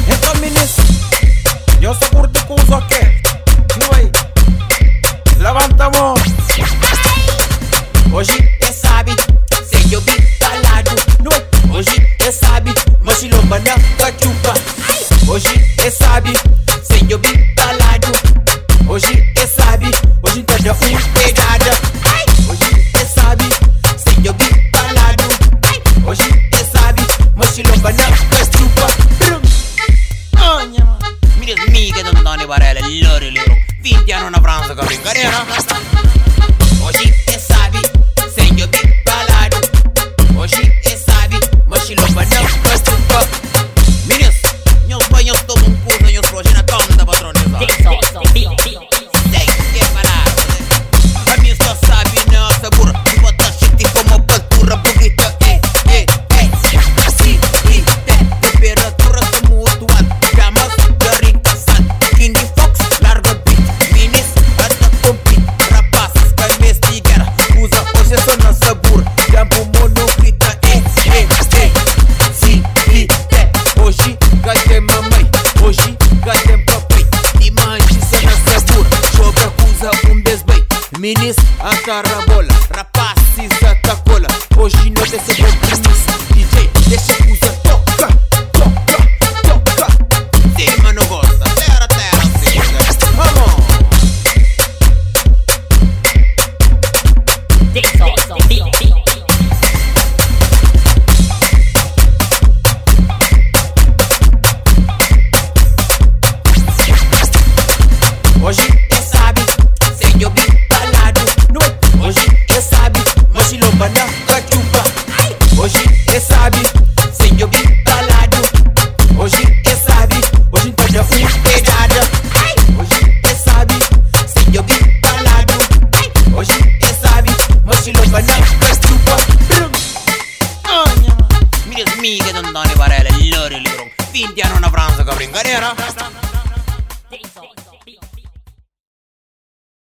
Então, ministro, eu sou curto com os ok. Não é? Levanta a mão. Hoje é sabe, sem eu vir calado. Não é? Hoje é sabe, mas se lomba na cachupa. Hoje é sabe, sem eu vir calado. Hoje é sabe, hoje tá da pegada. Hoje é sabe, sem eu vir calado. Hoje é sabe, mas se lomba na cachupa. Minhas amigas não dão nem barela, loro, 20 anos na França com a brincadeira. Hoje é sabe, sem eu vir calado. Hoje é sabe, mas se lomba na cachupa. Meninas, meus banhos tomam um curso, meus projétos na calma da patronesa. Sei que é palavra. A minha só sabe não sabor. Tu bota shit como cultura bonita. Assim, temperatura tumultuada. Chamas de rincaçado. King Fox, larga beat. Minis, até compete. Rapazes, camês de guerra. Usa hoje só na sabor. Jambo monocrita. Sim, hoje cadê mamãe? Hoje cadê papai? Imagem só na sabor. Joga, usa bem. Minis, a carabola. Rapazes, a cola. Hoje não tem esse compromisso. DJ, deixa a usa toca. Sim, mano, gosta. Terra, sim. Vamos. Hoje é sabe, sem eu vir calado. Não é? Hoje é sabe, mas se lomba na cachupa. Hoje é sabe, sem eu vir calado. Hoje é sabe, hoje tá da pegada. Hoje é sabe, sem eu vir calado. Hoje é sabe, mas se lomba na cachupa. Minhas amigas não dão nem barela, loro, 20 anos na França com a brincadeira.